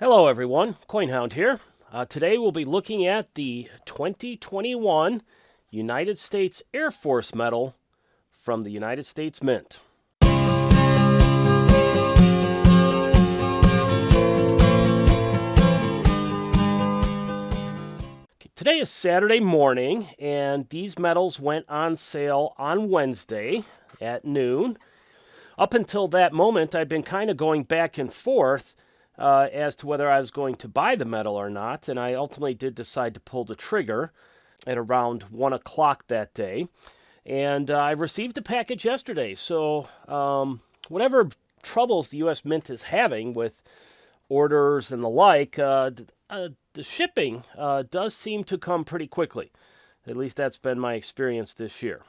Hello everyone, CoinHound here. Today we'll be looking at the 2021 United States Air Force Medal from the United States Mint. Today is Saturday morning, and these medals went on sale on Wednesday at noon. Up until that moment, I'd been kind of going back and forth as to whether I was going to buy the medal or not, and I ultimately did decide to pull the trigger at around 1 o'clock that day. And I received the package yesterday, so whatever troubles the U.S. Mint is having with orders and the like, the shipping does seem to come pretty quickly. At least that's been my experience this year.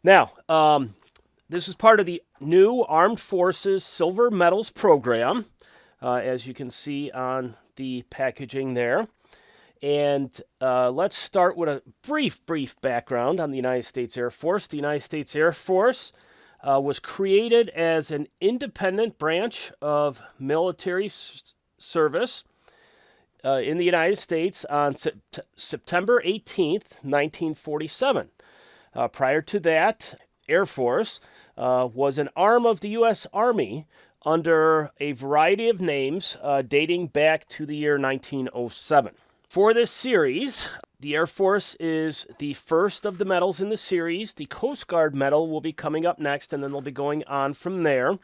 Now, this is part of the new Armed Forces Silver Medals program, as you can see on the packaging there. And let's start with a brief background on the United States Air Force. The United States Air Force was created as an independent branch of military service in the United States on September 18th, 1947. Prior to that, Air Force was an arm of the U.S. Army under a variety of names dating back to the year 1907. For this series, the Air Force is the first of the medals in the series. The Coast Guard medal will be coming up next, and then they'll be going on from there.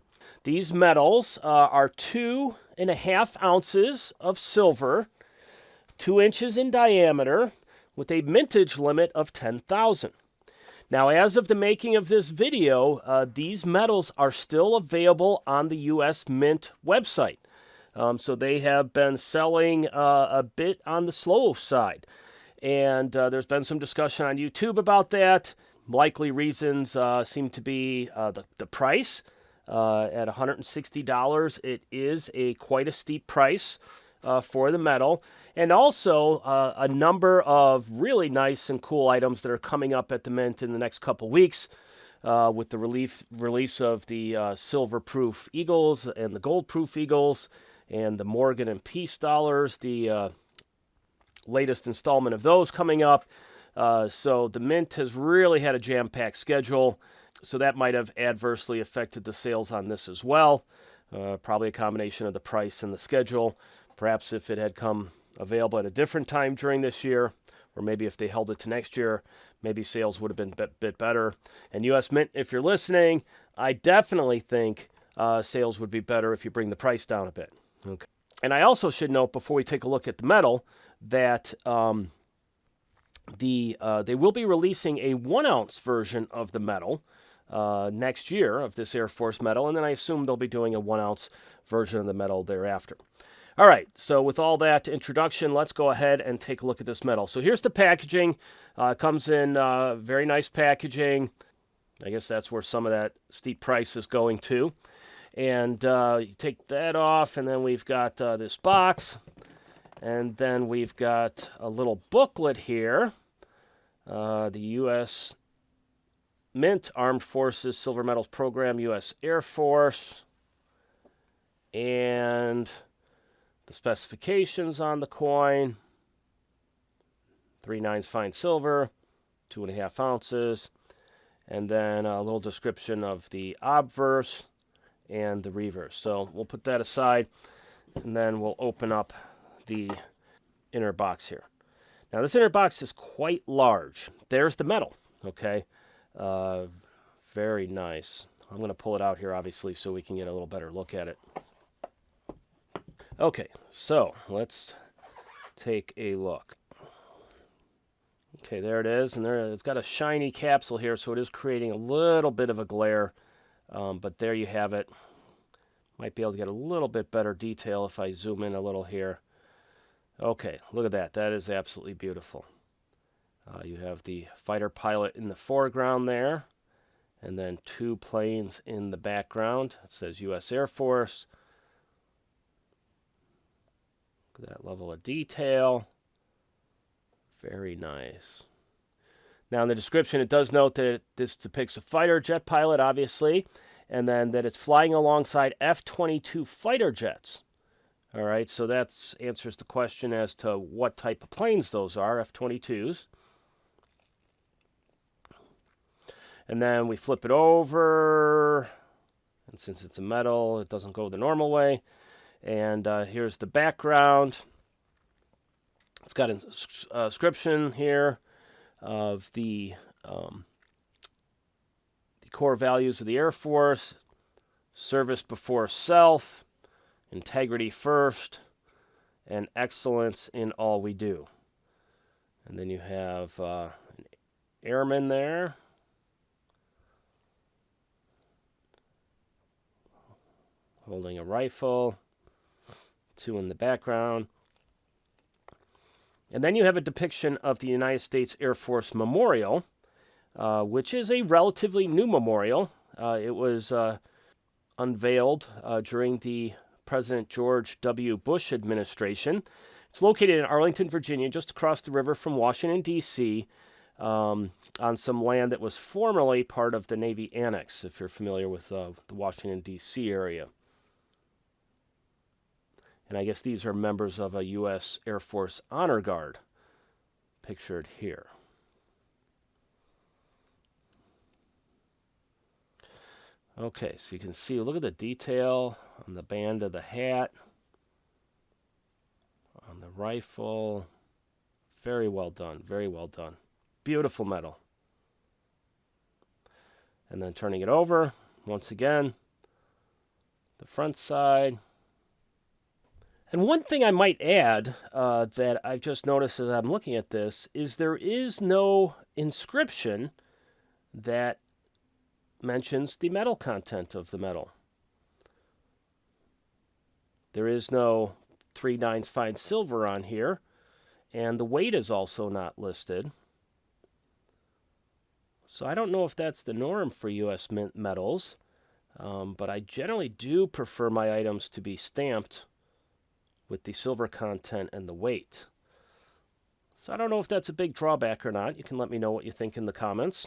These medals are 2.5 ounces of silver, 2 inches in diameter, with a mintage limit of 10,000. Now, as of the making of this video, these medals are still available on the U.S. Mint website. So they have been selling a bit on the slow side. And there's been some discussion on YouTube about that. Likely reasons seem to be the price. At $160, it is quite a steep price for the medal. And also a number of really nice and cool items that are coming up at the Mint in the next couple weeks with the release of the silver-proof Eagles and the gold-proof Eagles and the Morgan and Peace dollars, the latest installment of those coming up. So the Mint has really had a jam-packed schedule, so that might have adversely affected the sales on this as well. Probably a combination of the price and the schedule. Perhaps if it had come available at a different time during this year, or maybe if they held it to next year, maybe sales would have been a bit better. And U.S. Mint, if you're listening, I definitely think sales would be better if you bring the price down a bit. Okay. And I also should note, before we take a look at the medal, that they will be releasing a 1-ounce version of the medal next year, of this Air Force medal, and then I assume they'll be doing a 1-ounce version of the medal thereafter. All right, so with all that introduction, let's go ahead and take a look at this medal. So here's the packaging. It comes in very nice packaging. I guess that's where some of that steep price is going to. And you take that off, and then we've got this box. And then we've got a little booklet here. The U.S. Mint Armed Forces Silver Medals Program, U.S. Air Force. And the specifications on the coin: 3/9 fine silver, 2.5 ounces, and then a little description of the obverse and the reverse. So we'll put that aside, and then we'll open up the inner box here. Now, this inner box is quite large. There's the medal, okay? Very nice. I'm going to pull it out here, obviously, so we can get a little better look at it. Okay, so let's take a look. Okay, there it is, and it's got a shiny capsule here, so it is creating a little bit of a glare, but there you have it. Might be able to get a little bit better detail if I zoom in a little here. Okay, look at that. That is absolutely beautiful. You have the fighter pilot in the foreground there, and then 2 planes in the background. It says U.S. Air Force. Look at that level of detail. Very nice. Now, in the description, it does note that this depicts a fighter jet pilot, obviously, and then that it's flying alongside F-22 fighter jets. All right, so that answers the question as to what type of planes those are, F-22s. And then we flip it over, and since it's a metal, it doesn't go the normal way. And here's the background. It's got an inscription here of the core values of the Air Force: service before self, integrity first, and excellence in all we do. And then you have an airman there. Holding a rifle, 2 in the background. And then you have a depiction of the United States Air Force Memorial, which is a relatively new memorial. It was unveiled during the President George W. Bush administration. It's located in Arlington, Virginia, just across the river from Washington, D.C., on some land that was formerly part of the Navy Annex, if you're familiar with the Washington, D.C. area. And I guess these are members of a U.S. Air Force Honor Guard, pictured here. Okay, so you can see, look at the detail on the band of the hat, on the rifle. Very well done, very well done. Beautiful metal. And then turning it over, once again, the front side. And one thing I might add that I've just noticed as I'm looking at this is there is no inscription that mentions the metal content of the metal. There is no 3/9 fine silver on here, and the weight is also not listed. So I don't know if that's the norm for U.S. mint metals, but I generally do prefer my items to be stamped with the silver content and the weight. So I don't know if that's a big drawback or not. You can let me know what you think in the comments.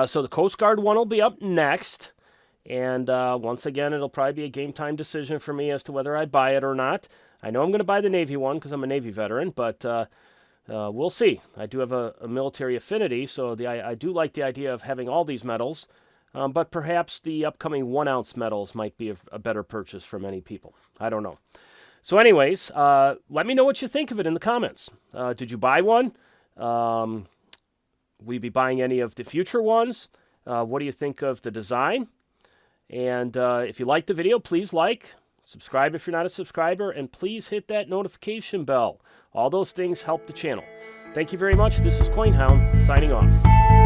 So the Coast Guard one will be up next. And once again, it'll probably be a game time decision for me as to whether I buy it or not. I know I'm going to buy the Navy one because I'm a Navy veteran, but we'll see. I do have a military affinity, so I do like the idea of having all these metals. But perhaps the upcoming 1-ounce metals might be a better purchase for many people. I don't know. So anyways, let me know what you think of it in the comments. Did you buy one? Will you be buying any of the future ones? What do you think of the design? And if you liked the video, please like, subscribe if you're not a subscriber, and please hit that notification bell. All those things help the channel. Thank you very much. This is CoinHound signing off.